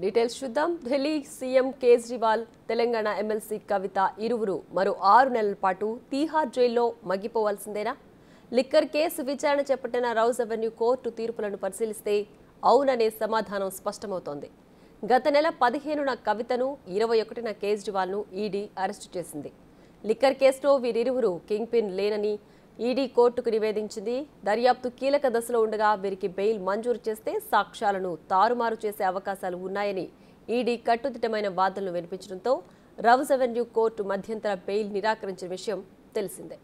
Details చూద్దాం. Delhi CM Kejriwal, Telangana MLC కవిత ఇరువురు మరో 6 నెలల పాటు తీహార్ జైల్లో మగ్గిపోవాల్సిందేనా? లిక్కర్ కేసు విచారణ చేపట్టిన రౌజ్ అవెన్యూ కోర్టు తీర్పులను పరిశీలిస్తే అవుననే సమాధానం స్పష్టమవుతోంది. గత నెల 15న కవితను, 21న కేజ్రీవాల్ను ఈడీ అరెస్టు చేసింది. లిక్కర్ కేసులో వీరిరువురు కింగ్ పిన్ లేనని ఈడీ కోర్టుకు నివేదించింది. దర్యాప్తు కీలక దశలో ఉండగా వీరికి బెయిల్ మంజూరు చేస్తే సాక్ష్యాలను తారుమారు చేసే అవకాశాలు ఉన్నాయని ఈడీ కట్టుదిట్టమైన వాదనలు వినిపించడంతో రౌజ్ అవెన్యూ కోర్టు మధ్యంతర బెయిల్ నిరాకరించిన విషయం తెలిసిందే.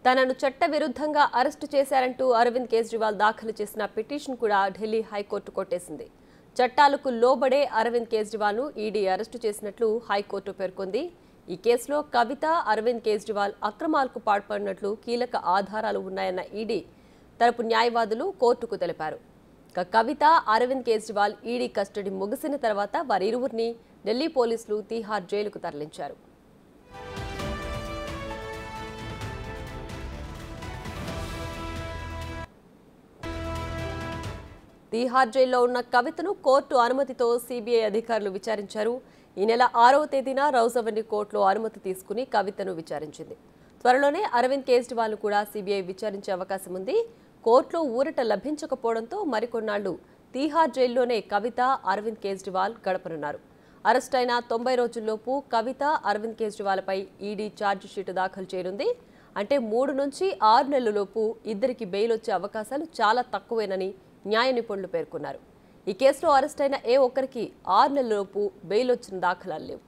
తనను చట్టవిరుద్ధంగా అరెస్టు చేశారంటూ అరవింద్ కేజ్రీవాల్ దాఖలు చేసిన పిటిషన్ కూడా ఢిల్లీ హైకోర్టు కొట్టేసింది. చట్టాలకు లోబడే అరవింద్ కేజ్రీవాల్ను ఈడీ అరెస్టు చేసినట్లు హైకోర్టు పేర్కొంది. ఈ కేసులో కవిత, అరవింద్ కేజ్రీవాల్ అక్రమాలకు పాల్పడినట్లు కీలక ఆధారాలు ఉన్నాయన్న ఈడీ తరపు న్యాయవాదులు కోర్టుకు తెలిపారు. కవిత, అరవింద్ కేజ్రీవాల్ ఈడీ కస్టడీ ముగిసిన తర్వాత వారిరువురిని ఢిల్లీ పోలీసులు తీహార్ జైలుకు తరలించారు. తీహార్ జైల్లో ఉన్న కవితను కోర్టు అనుమతితో సీబీఐ అధికారులు విచారించారు. ఈ నెల 6వ తేదీన రౌజ్ అవెన్యూ కోర్టులో అనుమతి తీసుకుని కవితను విచారించింది. త్వరలోనే అరవింద్ కేజ్రీవాల్ కూడా సీబీఐ విచారించే అవకాశం ఉంది. కోర్టులో ఊరట లభించకపోవడంతో మరికొన్నాళ్లు తీహార్ జైల్లోనే కవిత, అరవింద్ కేజ్రీవాల్ గడపనున్నారు. అరెస్ట్ అయిన 90 రోజుల్లోపు కవిత, అరవింద్ కేజ్రీవాల్పై ఈడీ ఛార్జిషీటు దాఖలు చేయనుంది. అంటే 3 నుంచి 6 నెలలలోపు ఇద్దరికి బెయిల్ వచ్చే అవకాశాలు చాలా తక్కువేనని న్యాయ నిపుణులు పేర్కొన్నారు. ఈ కేసులో అరెస్ట్ అయిన ఏ ఒక్కరికి 6 నెలలలోపు బెయిల్ వచ్చిన దాఖలాలు లేవు.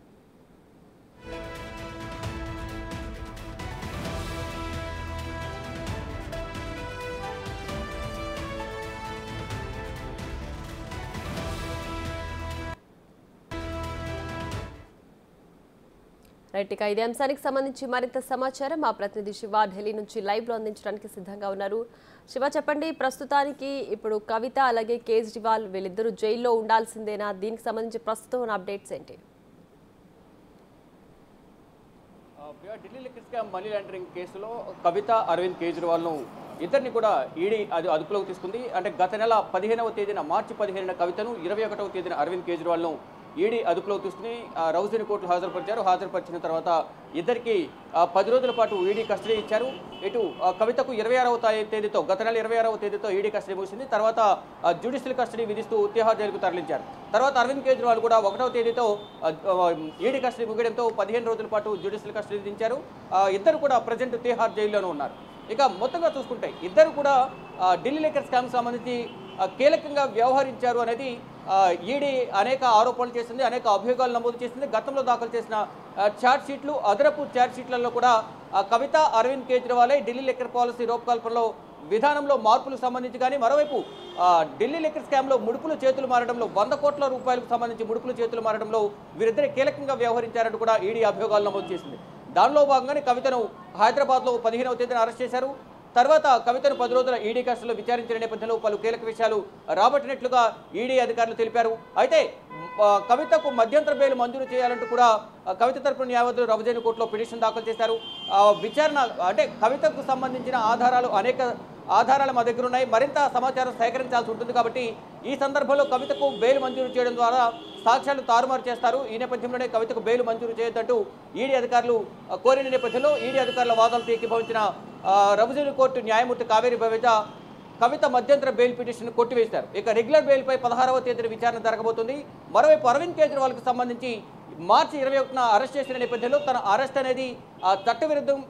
రైట్, ఇక ఇదే అంశానికి సంబంధించి మరింత సమాచారం మా ప్రతినిధి శివ ఢిల్లీ నుంచి లైవ్ లో అందించడానికి సిద్ధంగా ఉన్నారు. శివ, చెప్పండి, ప్రస్తుతానికి ఇప్పుడు కవిత అలాగే కేజ్రీవాల్ వీళ్ళిద్దరూ జైల్లో ఉండాల్సిందేనా? దీనికి సంబంధించి ప్రస్తుతం ఉన్న అప్డేట్స్ ఏంటి? Delhi liquor scam money laundering కేసులో కవిత, అరవింద్ కేజ్రీవాల్ను ఇద్దరిని కూడా ఈడీ అదుపులోకి తీసుకుంది. అంటే గత నెల 15వ తేదీన మార్చి 15న కవితను, 21వ తేదీన అరవింద్ కేజ్రీవాల్ను ఈడీ అదుపులోకి తీసుకుని రౌజ్ అవెన్యూ కోర్టులో హాజరుపరిచారు. హాజరుపరిచిన తర్వాత ఇద్దరికి 10 రోజుల పాటు ఈడీ కస్టడీ ఇచ్చారు. ఇటు కవితకు 26వ తేదీతో, గత నెల 26వ తేదీతో ఈడీ కస్టడీ ముగిసింది. తర్వాత జ్యుడిషియల్ కస్టడీ విధిస్తూ తిహార్ జైలుకు తరలించారు. తర్వాత అరవింద్ కేజ్రీవాల్ కూడా 1వ తేదీతో ఈడీ కస్టడీ ముగియడంతో 15 రోజుల పాటు జ్యుడిషియల్ కస్టడీ విధించారు. ఇద్దరు కూడా ప్రజెంట్ తిహార్ జైల్లోనే ఉన్నారు. ఇక మొత్తంగా చూసుకుంటే ఇద్దరు కూడా ఢిల్లీ లిక్కర్ స్కామ్కి సంబంధించి కీలకంగా వ్యవహరించారు అనేది ఈడీ అనేక ఆరోపణలు చేసింది, అనేక అభియోగాలు నమోదు చేసింది. గతంలో దాఖలు చేసిన ఛార్జ్షీట్లు, అదనపు ఛార్జ్షీట్లలో కూడా కవిత, అరవింద్ కేజ్రీవాల్ ఢిల్లీ లిక్కర్ పాలసీ రూపకల్పనలో విధానంలో మార్పులకు సంబంధించి కానీ, మరోవైపు ఢిల్లీ లిక్కర్ స్కామ్లో ముడుపులు చేతులు మారడంలో 100 కోట్ల రూపాయలకు సంబంధించి ముడుపులు చేతులు మారడంలో వీరిద్దరే కీలకంగా వ్యవహరించారంటూ కూడా ఈడీ అభియోగాలు నమోదు చేసింది. దానిలో భాగంగానే కవితను హైదరాబాద్లో 15వ తేదీన అరెస్ట్ చేశారు. తర్వాత కవితను 10 రోజుల ఈడీ కస్టడీలో విచారించిన నేపథ్యంలో పలు కీలక విషయాలు రాబట్టినట్లుగా ఈడీ అధికారులు తెలిపారు. అయితే కవితకు మధ్యంతర బెయిల్ మంజూరు చేయాలంటూ కూడా కవిత తరపున న్యాయవాదులు రౌజ్ అవెన్యూ కోర్టులో పిటిషన్ దాఖలు చేశారు. విచారణ అంటే కవితకు సంబంధించిన అనేక ఆధారాలు మా దగ్గర ఉన్నాయి, మరింత సమాచారం సేకరించాల్సి ఉంటుంది. కాబట్టి ఈ సందర్భంలో కవితకు బెయిల్ మంజూరు చేయడం ద్వారా సాక్ష్యాలు తారుమారు చేస్తారు. ఈ నేపథ్యంలోనే కవితకు బెయిల్ మంజూరు చేయొద్దంటూ ఈడీ అధికారులు కోరిన నేపథ్యంలో ఈడీ అధికారుల వాదనలతో ఏకీభవించిన రౌజ్ అవెన్యూ కోర్టు న్యాయమూర్తి కావేరి బవేజా కవిత మధ్యంతర బెయిల్ పిటిషన్ కొట్టివేశారు. ఇక రెగ్యులర్ బెయిల్పై 16వ తేదీన విచారణ జరగబోతుంది. మరోవైపు అరవింద్ కేజ్రీవాల్కి సంబంధించి మార్చి 21న అరెస్ట్ చేసిన నేపథ్యంలో తన అరెస్ట్ అనేది చట్టవిరుద్ధం,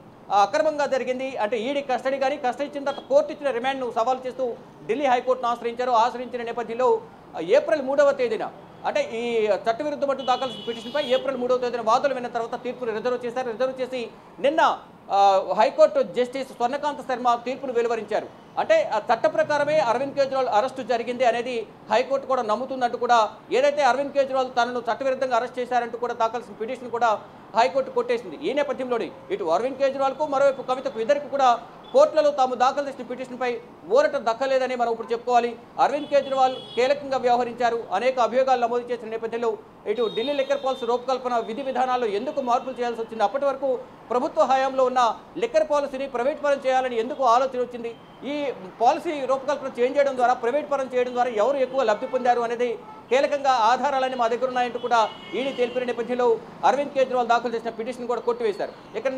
అక్రమంగా జరిగింది అంటే ఈడీ కస్టడీ కానీ, కస్టడీ ఇచ్చిన తర్వాత కోర్టు ఇచ్చిన రిమాండ్ను సవాల్ చేస్తూ ఢిల్లీ హైకోర్టును ఆశ్రయించారు. ఆశ్రయించిన నేపథ్యంలో ఏప్రిల్ 3వ తేదీన అంటే ఈ చట్టవిరుద్ధ మట్టు దాఖలు పిటిషన్పై ఏప్రిల్ 3వ తేదీన వాదనలు విన్న తర్వాత తీర్పును రిజర్వ్ చేశారు. రిజర్వ్ చేసి నిన్న హైకోర్టు జస్టిస్ స్వర్ణకాంత శర్మ తీర్పును వెలువరించారు. అంటే చట్ట ప్రకారమే అరవింద్ కేజ్రీవాల్ అరెస్టు జరిగింది అనేది హైకోర్టు కూడా నమ్ముతుందంటూ కూడా, ఏదైతే అరవింద్ కేజ్రీవాల్ తనను చట్టవిరుద్ధంగా అరెస్ట్ చేశారంటూ కూడా దాఖల్సిన పిటిషన్ కూడా హైకోర్టు కొట్టేసింది. ఈ నేపథ్యంలోనే ఇటు అరవింద్ కేజ్రీవాల్కు, మరోవైపు కవితకు ఇద్దరికి కూడా కోర్టులలో తాము దాఖలు చేసిన పిటిషన్పై ఊరట దక్కలేదని మనం ఇప్పుడు చెప్పుకోవాలి. అరవింద్ కేజ్రీవాల్ కీలకంగా వ్యవహరించారు. అనేక అభియోగాలు నమోదు చేసిన నేపథ్యంలో ఇటు ఢిల్లీ లిక్కర్ పాలసీ రూపకల్పన విధి విధానాల్లో ఎందుకు మార్పులు చేయాల్సి వచ్చింది, అప్పటి వరకు ప్రభుత్వ హయాంలో ఉన్న లిక్కర్ పాలసీని ప్రైవేట్ పరం చేయాలని ఎందుకు ఆలోచన వచ్చింది, ఈ పాలసీ రూపకల్పన చేంజ్ చేయడం ద్వారా ప్రైవేట్ పరం చేయడం ద్వారా ఎవరు ఎక్కువ లబ్ధి పొందారు అనేది కీలకంగా ఆధారాలన్నీ మా దగ్గర ఉన్నాయంటూ కూడా ఈడీ తెలిపిన నేపథ్యంలో అరవింద్ కేజ్రీవాల్ దాఖలు చేసిన పిటిషన్ కూడా కొట్టివేశారు. ఇక్కడ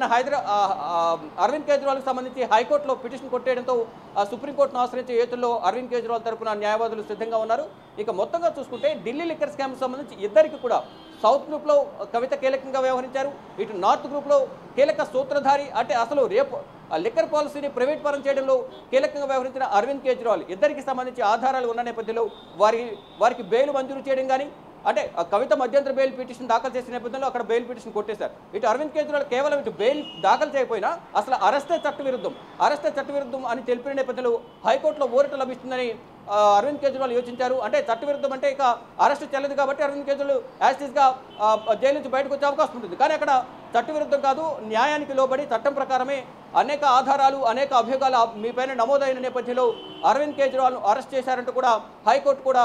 అరవింద్ కేజ్రీవాల్కి సంబంధించి హైకోర్టులో పిటిషన్ కొట్టేయడంతో సుప్రీంకోర్టును ఆశ్రయించే ఏతుల్లో అరవింద్ కేజ్రీవాల్ తరపున న్యాయవాదులు సిద్ధంగా ఉన్నారు. ఇక మొత్తంగా చూసుకుంటే ఢిల్లీ లిక్కర్ స్కామ్ సంబంధించి ఇద్దరికి కూడా సౌత్ గ్రూప్లో కవిత కీలకంగా వ్యవహరించారు. ఇటు నార్త్ గ్రూప్లో కీలక సూత్రధారి అంటే అసలు రేపు లిక్కర్ పాలసీని ప్రైవేట్ పరం చేయడంలో కీలకంగా వ్యవహరించిన అరవింద్ కేజ్రీవాల్ ఇద్దరికి సంబంధించి ఆధారాలు ఉన్న నేపథ్యంలో వారికి బెయిల్ మంజూరు చేయడం కానీ అంటే కవిత మధ్యంతర బెయిల్ పిటిషన్ దాఖలు చేసిన నేపథ్యంలో అక్కడ బెయిల్ పిటిషన్ కొట్టేశారు. ఇటు అరవింద్ కేజ్రీవాల్ కేవలం ఇటు బెయిల్ దాఖలు చేయకపోయినా అసలు అరెస్టే చట్టవిరుద్ధం అని తెలిపిన నేపథ్యంలో హైకోర్టులో ఊరట లభిస్తుందని అరవింద్ కేజ్రీవాల్ యోచించారు. అంటే చట్టవిరుద్ధం అంటే ఇక అరెస్టు చెల్లదు కాబట్టి అరవింద్ కేజ్రీవాల్ యాస్టీస్గా జైలు నుంచి బయటకు వచ్చే అవకాశం ఉంటుంది. కానీ అక్కడ చట్టవిరుద్ధం కాదు, న్యాయానికి లోబడి చట్టం ప్రకారమే అనేక ఆధారాలు అనేక అభియోగాలు మీపైన నమోదైన నేపథ్యంలో అరవింద్ కేజ్రీవాల్ను అరెస్ట్ చేశారంటూ కూడా హైకోర్టు కూడా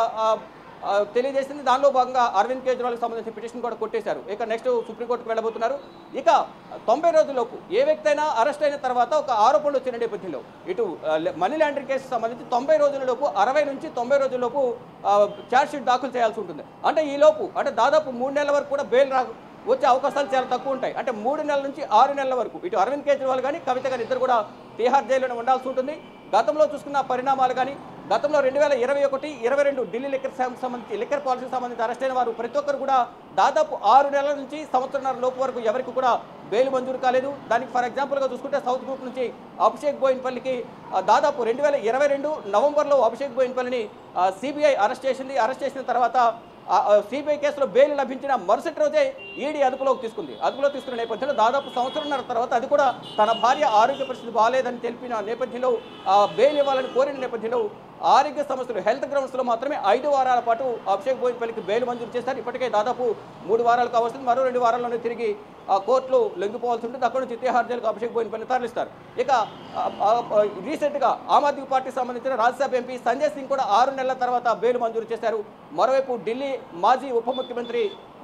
తెలియజేసింది. దానిలో భాగంగా అరవింద్ కేజ్రీవాల్కి సంబంధించిన పిటిషన్ కూడా కొట్టేశారు. ఇక నెక్స్ట్ సుప్రీంకోర్టుకు వెళ్ళబోతున్నారు. ఇక 90 రోజుల్లోపు ఏ వ్యక్తి అయినా అరెస్ట్ అయిన తర్వాత ఒక ఆరోపణలు వచ్చిన నేపథ్యంలో ఇటు మనీ లాండరింగ్ కేసు సంబంధించి 90 రోజులలోపు 60 నుంచి 90 రోజుల్లోపు ఛార్జ్షీట్ దాఖలు చేయాల్సి ఉంటుంది. అంటే ఈలోపు అంటే దాదాపు 3 నెలల వరకు కూడా బెయిల్ వచ్చే అవకాశాలు చాలా తక్కువ ఉంటాయి. అంటే 3 నెలల నుంచి 6 నెలల వరకు ఇటు అరవింద్ కేజ్రీవాల్ కానీ కవిత కానీ ఇద్దరు కూడా తిహార్ జైల్లోనే ఉండాల్సి ఉంటుంది. గతంలో చూసుకున్న పరిణామాలు కానీ గతంలో 2021, 22 ఢిల్లీ లిక్కర్ పాలసీకి సంబంధించి అరెస్ట్ అయిన వారు ప్రతి ఒక్కరు కూడా దాదాపు 6 నెలల నుంచి సంవత్సరాల లోపు వరకు ఎవరికి కూడా బెయిల్ మంజూరు కాలేదు. దానికి ఫర్ ఎగ్జాంపుల్గా చూసుకుంటే సౌత్ గ్రూప్ నుంచి అభిషేక్ బోయిన్పల్లికి దాదాపు 2022 నవంబర్లో అభిషేక్ బోయిన్పల్లిని సిబిఐ అరెస్ట్ చేసిన తర్వాత సిబిఐ కేసులో బెయిల్ లభించిన మరుసటి రోజే ఈడీ అదుపులోకి తీసుకున్న నేపథ్యంలో దాదాపు సంవత్సరంన్నర తర్వాత అది కూడా తన భార్య ఆరోగ్య పరిస్థితి బాగాలేదని తెలిపిన నేపథ్యంలో బెయిల్ ఇవ్వాలని కోరిన నేపథ్యంలో ఆరోగ్య సమస్యలు హెల్త్ గ్రౌండ్స్లో మాత్రమే 5 వారాల పాటు అభిషేక్ బోయిన్పల్లికి బెయిల్ మంజూరు చేశారు. ఇప్పటికే దాదాపు 3 వారాలు కావాల్సింది. మరో 2 వారాల్లోనే తిరిగి కోర్టులో లొంగిపోవాల్సి ఉంటుంది. అక్కడ నుంచి తిహార్ జైలుకు అభిషేక్ బోయిన్పల్లిని తరలిస్తారు. ఇక రీసెంట్గా ఆమ్ ఆద్మీ పార్టీకి సంబంధించిన రాజ్యసభ ఎంపీ సంజయ్ సింగ్ కూడా 6 నెలల తర్వాత బెయిల్ మంజూరు చేశారు. మరోవైపు ఢిల్లీ మాజీ ఉప ముఖ్యమంత్రి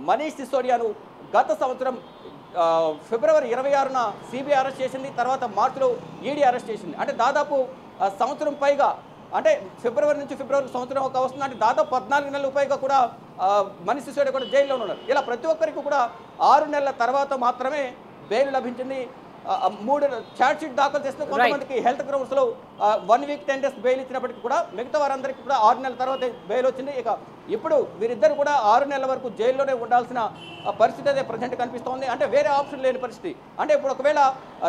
మనీష్ సిసోడియాను గత సంవత్సరం ఫిబ్రవరి 26న సిబిఐ అరెస్ట్ చేసింది. తర్వాత మార్చిలో ఈడీ అరెస్ట్ చేసింది. అంటే దాదాపు సంవత్సరం పైగా అంటే ఫిబ్రవరి నుంచి సంవత్సరం ఒక వస్తుంది. అంటే దాదాపు 14 నెలల పైగా కూడా మనీష్ సిసోడియా కూడా జైల్లో ఉన్నారు. ఇలా ప్రతి ఒక్కరికి కూడా 6 నెలల తర్వాత మాత్రమే బెయిల్ లభించింది. 3 ఛార్జ్షీట్ దాఖలు చేస్తే కొంతమందికి హెల్త్ గ్రౌండ్స్లో 1 వీక్ 10 డేస్ బెయిల్ ఇచ్చినప్పటికీ కూడా మిగతా వారందరికీ కూడా 6 నెలల తర్వాత బెయిల్ వచ్చింది. ఇక ఇప్పుడు వీరిద్దరు కూడా 6 నెలల వరకు జైల్లోనే ఉండాల్సిన పరిస్థితి అయితే ప్రజెంట్ కనిపిస్తోంది. అంటే వేరే ఆప్షన్ లేని పరిస్థితి. అంటే ఇప్పుడు ఒకవేళ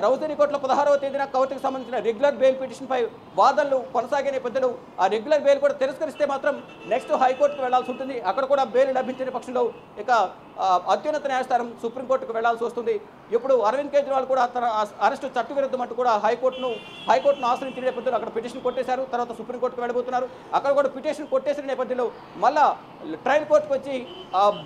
రౌజనీ కోర్టులో 16వ తేదీన కవితకు సంబంధించిన రెగ్యులర్ బెయిల్ పిటిషన్పై వాదనలు కొనసాగే నేపథ్యంలో ఆ రెగ్యులర్ బెయిల్ కూడా తిరస్కరిస్తే మాత్రం నెక్స్ట్ హైకోర్టుకు వెళ్లాల్సి ఉంటుంది. అక్కడ కూడా బెయిల్ లభించిన పక్షంలో ఇక అత్యున్నత న్యాయస్థానం సుప్రీంకోర్టుకు వెళ్లాల్సి వస్తుంది. ఇప్పుడు అరవింద్ కేజ్రీవాల్ కూడా తన అరెస్టు చట్టవిరుద్ధం అంటూ కూడా హైకోర్టును ఆశ్రయించిన నేపథ్యంలో అక్కడ పిటిషన్ కొట్టేశారు. తర్వాత సుప్రీంకోర్టుకు వెళ్ళబోతున్నారు. అక్కడ కూడా పిటిషన్ కొట్టేసిన నేపథ్యంలో మళ్ళా ట్రయల్ కోర్టుకు వచ్చి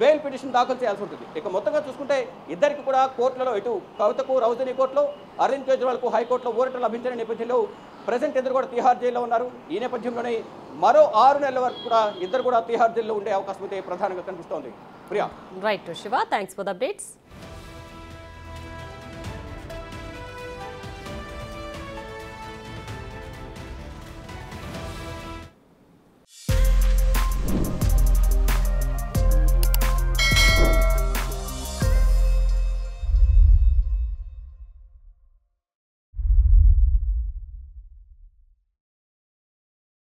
బెయిల్ పిటిషన్ దాఖలు చేయాల్సి ఉంటుంది. ఇక మొత్తంగా చూసుకుంటే ఇద్దరికి కూడా కోర్టులలో ఇటు కవితకు రౌజనీ కోర్టులో అరవింద్ కేజ్రీవాల్కు హైకోర్టులో ఊరట లభించిన నేపథ్యంలో ప్రజెంట్ ఇద్దరు కూడా తిహార్ జైల్లో ఉన్నారు. ఈ నేపథ్యంలోనే మరో 6 నెలల వరకు కూడా ఇద్దరు కూడా తిహార్ జైల్లో ఉండే అవకాశం అయితే ప్రధానంగా కనిపిస్తోంది. Priya. Right Shiva, thanks for the updates.